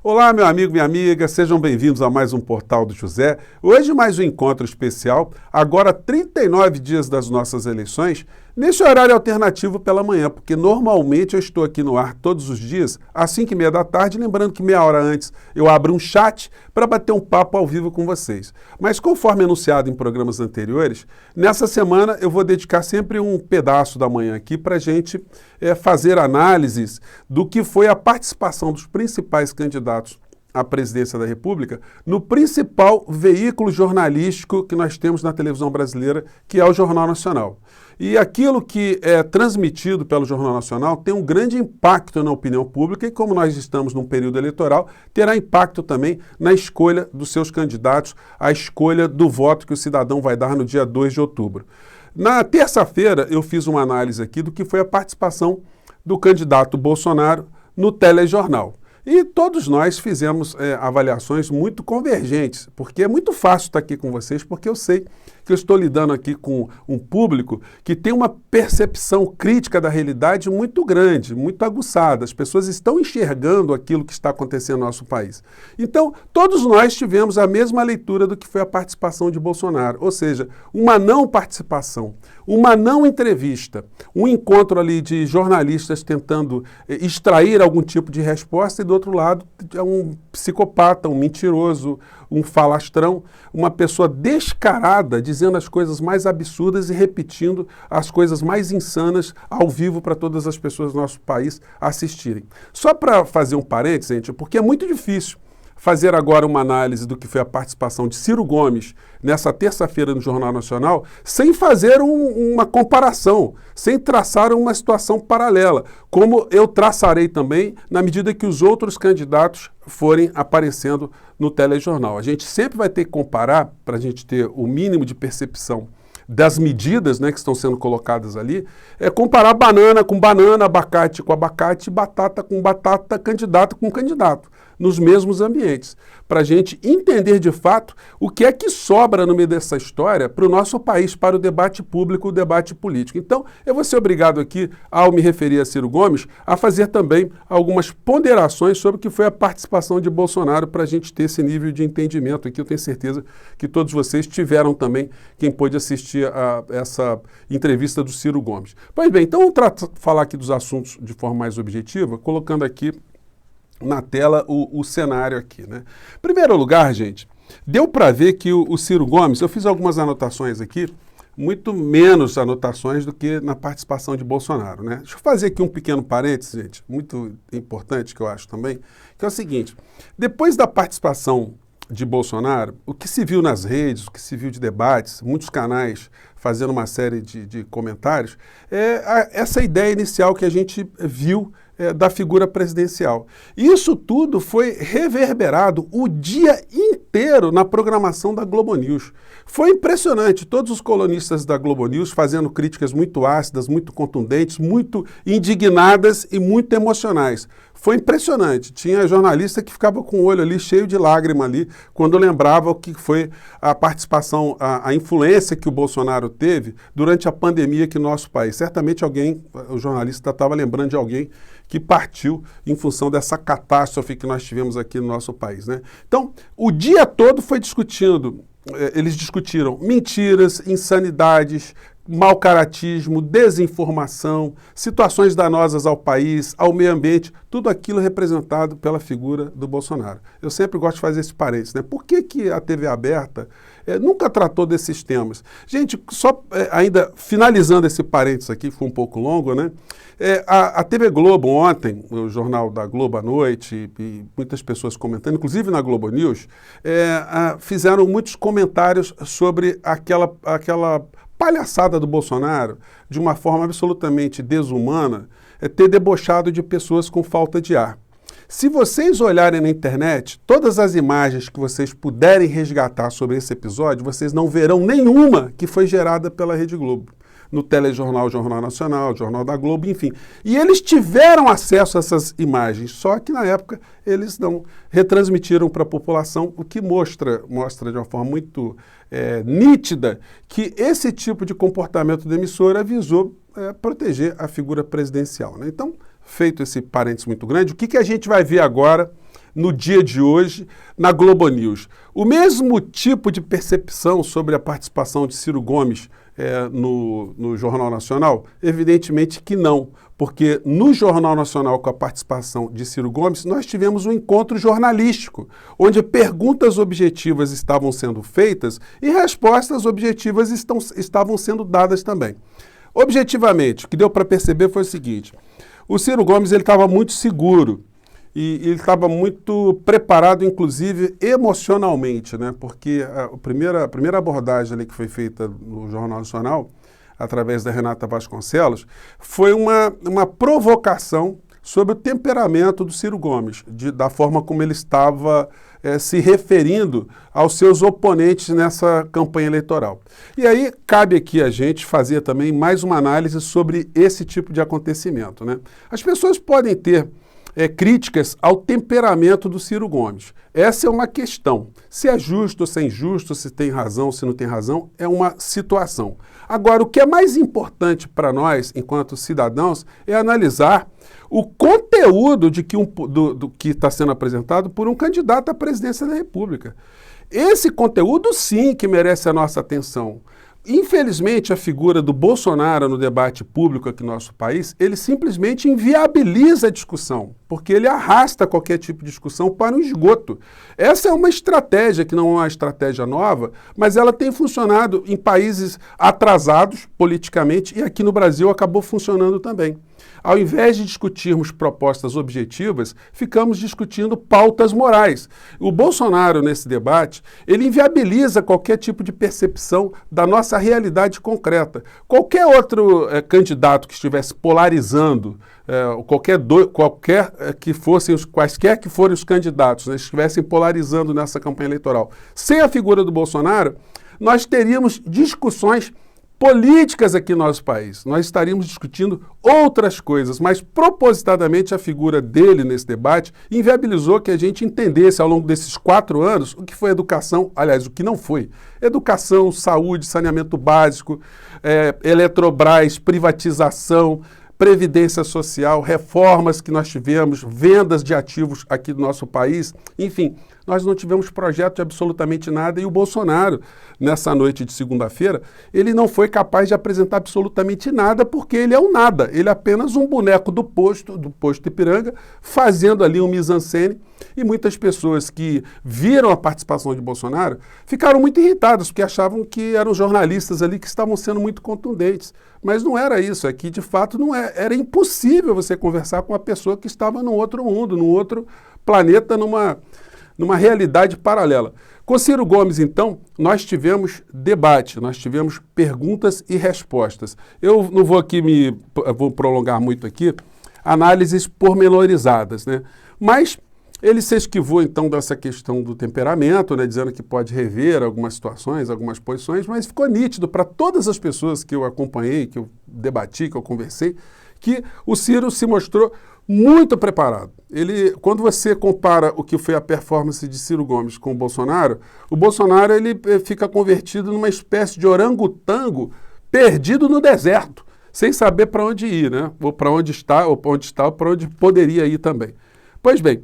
Olá, meu amigo, minha amiga, sejam bem-vindos a mais um Portal do José. Hoje mais um encontro especial, agora 39 dias das nossas eleições, nesse horário alternativo pela manhã, porque normalmente eu estou aqui no ar todos os dias, às 5h30 da tarde, lembrando que meia hora antes eu abro um chat para bater um papo ao vivo com vocês. Mas conforme anunciado em programas anteriores, nessa semana eu vou dedicar sempre um pedaço da manhã aqui para a gente fazer análises do que foi a participação dos principais candidatos à presidência da República no principal veículo jornalístico que nós temos na televisão brasileira, que é o Jornal Nacional. E aquilo que é transmitido pelo Jornal Nacional tem um grande impacto na opinião pública e, como nós estamos num período eleitoral, terá impacto também na escolha dos seus candidatos, a escolha do voto que o cidadão vai dar no dia 2 de outubro. Na terça-feira, eu fiz uma análise aqui do que foi a participação do candidato Bolsonaro no telejornal. E todos nós fizemos avaliações muito convergentes, porque é muito fácil estar aqui com vocês, porque eu sei que eu estou lidando aqui com um público que tem uma percepção crítica da realidade muito grande, muito aguçada. As pessoas estão enxergando aquilo que está acontecendo no nosso país. Então, todos nós tivemos a mesma leitura do que foi a participação de Bolsonaro, ou seja, uma não participação, uma não entrevista, um encontro ali de jornalistas tentando extrair algum tipo de resposta e, do outro lado, é um psicopata, um mentiroso, um falastrão, uma pessoa descarada, dizendo as coisas mais absurdas e repetindo as coisas mais insanas ao vivo para todas as pessoas do nosso país assistirem. Só para fazer um parênteses, gente, porque é muito difícil fazer agora uma análise do que foi a participação de Ciro Gomes nessa terça-feira no Jornal Nacional, sem fazer uma comparação, sem traçar uma situação paralela, como eu traçarei também na medida que os outros candidatos forem aparecendo no telejornal. A gente sempre vai ter que comparar, para a gente ter o mínimo de percepção das medidas, que estão sendo colocadas ali, comparar banana com banana, abacate com abacate, batata com batata, candidato com candidato, nos mesmos ambientes, para a gente entender de fato o que é que sobra no meio dessa história para o nosso país, para o debate público, o debate político. Então, eu vou ser obrigado aqui, ao me referir a Ciro Gomes, a fazer também algumas ponderações sobre o que foi a participação de Bolsonaro para a gente ter esse nível de entendimento aqui. Eu tenho certeza que todos vocês tiveram também, quem pôde assistir a essa entrevista do Ciro Gomes. Pois bem, então vamos falar aqui dos assuntos de forma mais objetiva, colocando aqui na tela o cenário aqui, Em primeiro lugar, gente, deu para ver que o Ciro Gomes, eu fiz algumas anotações aqui, muito menos anotações do que na participação de Bolsonaro, Deixa eu fazer aqui um pequeno parênteses, gente, muito importante que eu acho também, que é o seguinte, depois da participação de Bolsonaro, o que se viu nas redes, o que se viu de debates, muitos canais fazendo uma série de comentários, essa ideia inicial que a gente viu da figura presidencial. Isso tudo foi reverberado o dia inteiro na programação da Globo News. Foi impressionante, todos os colunistas da Globo News fazendo críticas muito ácidas, muito contundentes, muito indignadas e muito emocionais. Foi impressionante. Tinha jornalista que ficava com o olho ali cheio de lágrima ali, quando lembrava o que foi a participação, a influência que o Bolsonaro teve durante a pandemia aqui no nosso país. Certamente o jornalista estava lembrando de alguém que partiu em função dessa catástrofe que nós tivemos aqui no nosso país, Então, o dia todo foi eles discutiram mentiras, insanidades, mau caratismo, desinformação, situações danosas ao país, ao meio ambiente, tudo aquilo representado pela figura do Bolsonaro. Eu sempre gosto de fazer esse parênteses, Por que a TV aberta nunca tratou desses temas? Gente, só ainda finalizando esse parênteses aqui, foi um pouco longo, a TV Globo ontem, o Jornal da Globo à noite, e muitas pessoas comentando, inclusive na Globo News, fizeram muitos comentários sobre aquela palhaçada do Bolsonaro, de uma forma absolutamente desumana, ter debochado de pessoas com falta de ar. Se vocês olharem na internet, todas as imagens que vocês puderem resgatar sobre esse episódio, vocês não verão nenhuma que foi gerada pela Rede Globo. No telejornal, Jornal Nacional, Jornal da Globo, enfim. E eles tiveram acesso a essas imagens, só que na época eles não retransmitiram para a população, o que mostra de uma forma muito nítida que esse tipo de comportamento da emissora visou proteger a figura presidencial. Então, feito esse parênteses muito grande, o que a gente vai ver agora no dia de hoje, na Globo News. O mesmo tipo de percepção sobre a participação de Ciro Gomes no Jornal Nacional? Evidentemente que não, porque no Jornal Nacional, com a participação de Ciro Gomes, nós tivemos um encontro jornalístico, onde perguntas objetivas estavam sendo feitas e respostas objetivas estavam sendo dadas também. Objetivamente, o que deu para perceber foi o seguinte: o Ciro Gomes estava muito seguro e ele estava muito preparado, inclusive emocionalmente, né? Porque a primeira abordagem ali que foi feita no Jornal Nacional, através da Renata Vasconcelos, foi uma provocação sobre o temperamento do Ciro Gomes, da forma como ele estava se referindo aos seus oponentes nessa campanha eleitoral. E aí cabe aqui a gente fazer também mais uma análise sobre esse tipo de acontecimento, né? As pessoas podem ter críticas ao temperamento do Ciro Gomes. Essa é uma questão. Se é justo, se é injusto, se tem razão, se não tem razão, é uma situação. Agora, o que é mais importante para nós, enquanto cidadãos, é analisar o conteúdo do que está sendo apresentado por um candidato à presidência da República. Esse conteúdo, sim, que merece a nossa atenção. Infelizmente, a figura do Bolsonaro no debate público aqui no nosso país, ele simplesmente inviabiliza a discussão, porque ele arrasta qualquer tipo de discussão para o esgoto. Essa é uma estratégia que não é uma estratégia nova, mas ela tem funcionado em países atrasados politicamente e aqui no Brasil acabou funcionando também. Ao invés de discutirmos propostas objetivas, ficamos discutindo pautas morais. O Bolsonaro, nesse debate, ele inviabiliza qualquer tipo de percepção da nossa realidade concreta. Qualquer candidato que estivesse polarizando, quaisquer que forem os candidatos, né, estivessem polarizando nessa campanha eleitoral, sem a figura do Bolsonaro, nós teríamos discussões políticas aqui no nosso país. Nós estaríamos discutindo outras coisas, mas propositadamente a figura dele nesse debate inviabilizou que a gente entendesse ao longo desses 4 anos o que foi educação, aliás, o que não foi. Educação, saúde, saneamento básico, Eletrobras, privatização, previdência social, reformas que nós tivemos, vendas de ativos aqui do nosso país, enfim, nós não tivemos projeto de absolutamente nada e o Bolsonaro, nessa noite de segunda-feira, ele não foi capaz de apresentar absolutamente nada porque ele é um nada, ele é apenas um boneco do posto Ipiranga, fazendo ali um mise-en-scène e muitas pessoas que viram a participação de Bolsonaro ficaram muito irritadas porque achavam que eram jornalistas ali que estavam sendo muito contundentes. Mas não era isso, é que de fato não era impossível você conversar com uma pessoa que estava num outro mundo, num outro planeta, numa realidade paralela. Com Ciro Gomes, então, nós tivemos debate, nós tivemos perguntas e respostas. Eu não vou vou prolongar muito aqui, análises pormenorizadas, né? Mas ele se esquivou, então, dessa questão do temperamento, né, dizendo que pode rever algumas situações, algumas posições, mas ficou nítido para todas as pessoas que eu acompanhei, que eu debati, que eu conversei, que o Ciro se mostrou muito preparado. Quando você compara o que foi a performance de Ciro Gomes com o Bolsonaro ele fica convertido numa espécie de orangotango perdido no deserto, sem saber para onde ir, né? Ou para onde está, ou para onde poderia ir também. Pois bem,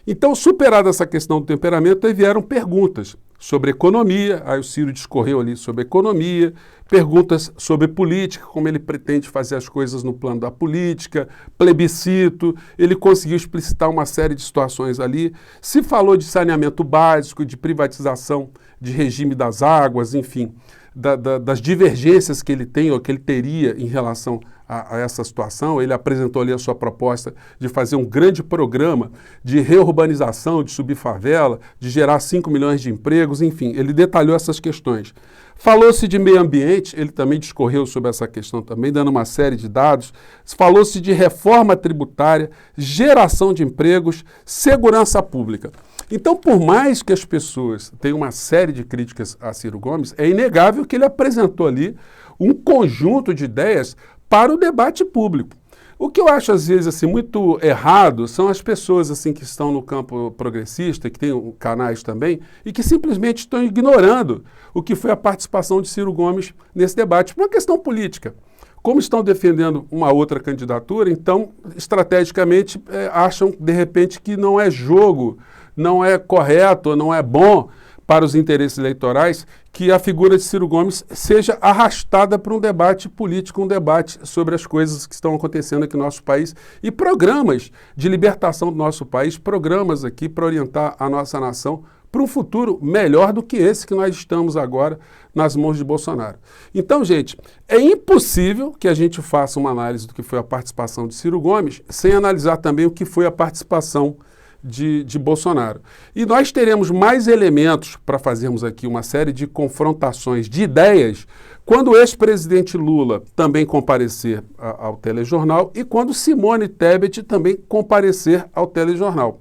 então, superada essa questão do temperamento, aí vieram perguntas sobre economia, aí o Ciro discorreu ali sobre economia, perguntas sobre política, como ele pretende fazer as coisas no plano da política, plebiscito, ele conseguiu explicitar uma série de situações ali, se falou de saneamento básico, de privatização de regime das águas, enfim, das divergências que ele tem ou que ele teria em relação a essa situação. Ele apresentou ali a sua proposta de fazer um grande programa de reurbanização, de subir favela, de gerar 5 milhões de empregos, enfim, ele detalhou essas questões. Falou-se de meio ambiente, ele também discorreu sobre essa questão também, dando uma série de dados. Falou-se de reforma tributária, geração de empregos, segurança pública. Então, por mais que as pessoas tenham uma série de críticas a Ciro Gomes, é inegável que ele apresentou ali um conjunto de ideias para o debate público. O que eu acho, às vezes, assim, muito errado são as pessoas assim, que estão no campo progressista, que têm canais também, e que simplesmente estão ignorando o que foi a participação de Ciro Gomes nesse debate, por uma questão política. Como estão defendendo uma outra candidatura, então, estrategicamente, acham, de repente, que não é jogo não é correto, não é bom para os interesses eleitorais que a figura de Ciro Gomes seja arrastada para um debate político, um debate sobre as coisas que estão acontecendo aqui no nosso país e programas de libertação do nosso país, programas aqui para orientar a nossa nação para um futuro melhor do que esse que nós estamos agora nas mãos de Bolsonaro. Então, gente, é impossível que a gente faça uma análise do que foi a participação de Ciro Gomes sem analisar também o que foi a participação de Bolsonaro. E nós teremos mais elementos para fazermos aqui uma série de confrontações de ideias quando o ex-presidente Lula também comparecer ao telejornal e quando Simone Tebet também comparecer ao telejornal.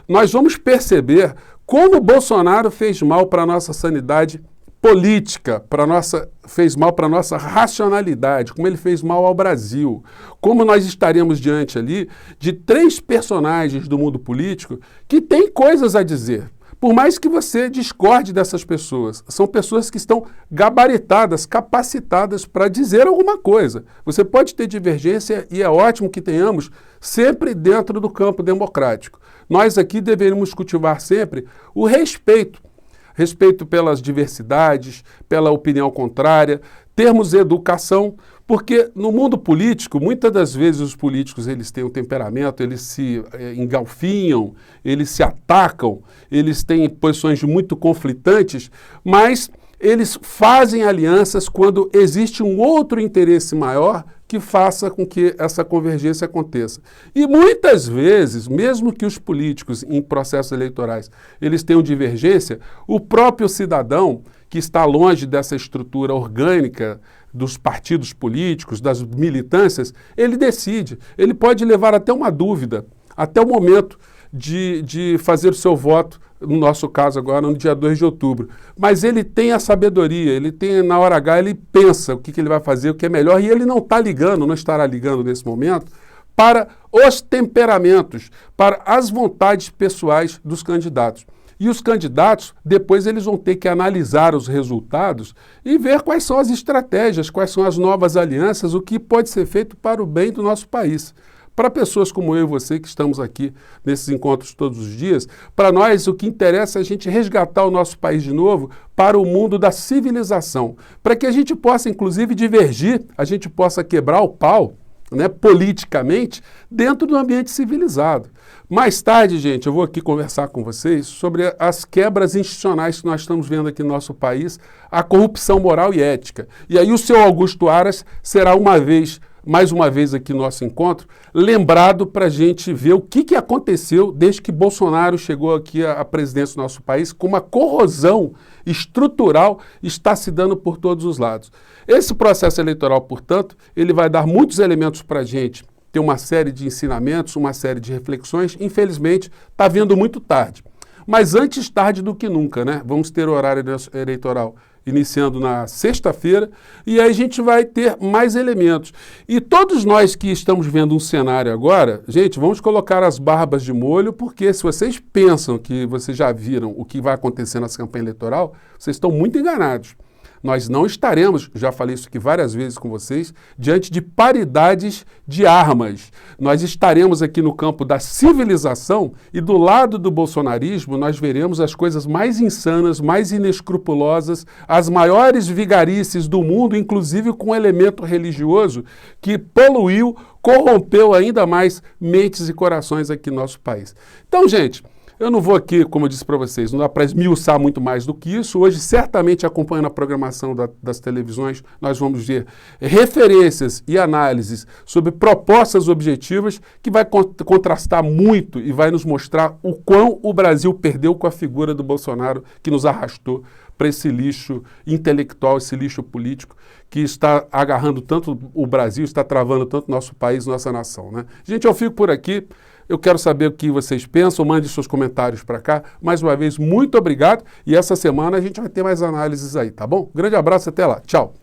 Nós vamos perceber como Bolsonaro fez mal para a nossa sanidade política, fez mal para a nossa racionalidade, como ele fez mal ao Brasil, como nós estaremos diante ali de 3 personagens do mundo político que têm coisas a dizer. Por mais que você discorde dessas pessoas, são pessoas que estão gabaritadas, capacitadas para dizer alguma coisa. Você pode ter divergência e é ótimo que tenhamos sempre dentro do campo democrático. Nós aqui deveríamos cultivar sempre o respeito pelas diversidades, pela opinião contrária, termos educação, porque no mundo político, muitas das vezes os políticos eles têm um temperamento, eles se engalfinham, eles se atacam, eles têm posições muito conflitantes, mas eles fazem alianças quando existe um outro interesse maior que faça com que essa convergência aconteça. E muitas vezes, mesmo que os políticos em processos eleitorais eles tenham divergência, o próprio cidadão que está longe dessa estrutura orgânica dos partidos políticos, das militâncias, ele decide. Ele pode levar até uma dúvida, até o momento de fazer o seu voto, no nosso caso agora, no dia 2 de outubro. Mas ele tem a sabedoria, ele tem, na hora H, ele pensa o que ele vai fazer, o que é melhor, e ele não está ligando, não estará ligando nesse momento, para os temperamentos, para as vontades pessoais dos candidatos. E os candidatos, depois eles vão ter que analisar os resultados e ver quais são as estratégias, quais são as novas alianças, o que pode ser feito para o bem do nosso país. Para pessoas como eu e você que estamos aqui nesses encontros todos os dias, para nós o que interessa é a gente resgatar o nosso país de novo para o mundo da civilização, para que a gente possa inclusive divergir, a gente possa quebrar o pau, né, politicamente, dentro do ambiente civilizado. Mais tarde, gente, eu vou aqui conversar com vocês sobre as quebras institucionais que nós estamos vendo aqui no nosso país, a corrupção moral e ética. E aí o seu Augusto Aras será mais uma vez aqui no nosso encontro, lembrado para a gente ver o que aconteceu desde que Bolsonaro chegou aqui à presidência do nosso país, como a corrosão estrutural está se dando por todos os lados. Esse processo eleitoral, portanto, ele vai dar muitos elementos para a gente ter uma série de ensinamentos, uma série de reflexões. Infelizmente, está vindo muito tarde. Mas antes tarde do que nunca, né? Vamos ter o horário eleitoral iniciando na sexta-feira, e aí a gente vai ter mais elementos. E todos nós que estamos vendo um cenário agora, gente, vamos colocar as barbas de molho, porque se vocês pensam que vocês já viram o que vai acontecer nessa campanha eleitoral, vocês estão muito enganados. Nós não estaremos, já falei isso aqui várias vezes com vocês, diante de paridades de armas. Nós estaremos aqui no campo da civilização e do lado do bolsonarismo nós veremos as coisas mais insanas, mais inescrupulosas, as maiores vigarices do mundo, inclusive com um elemento religioso que poluiu, corrompeu ainda mais mentes e corações aqui no nosso país. Então, gente, eu não vou aqui, como eu disse para vocês, não dá para esmiuçar muito mais do que isso. Hoje, certamente, acompanhando a programação das televisões, nós vamos ver referências e análises sobre propostas objetivas que vai contrastar muito e vai nos mostrar o quão o Brasil perdeu com a figura do Bolsonaro que nos arrastou para esse lixo intelectual, esse lixo político que está agarrando tanto o Brasil, está travando tanto nosso país, nossa nação, né? Gente, eu fico por aqui. Eu quero saber o que vocês pensam, mande seus comentários para cá. Mais uma vez, muito obrigado. E essa semana a gente vai ter mais análises aí, tá bom? Grande abraço, até lá. Tchau.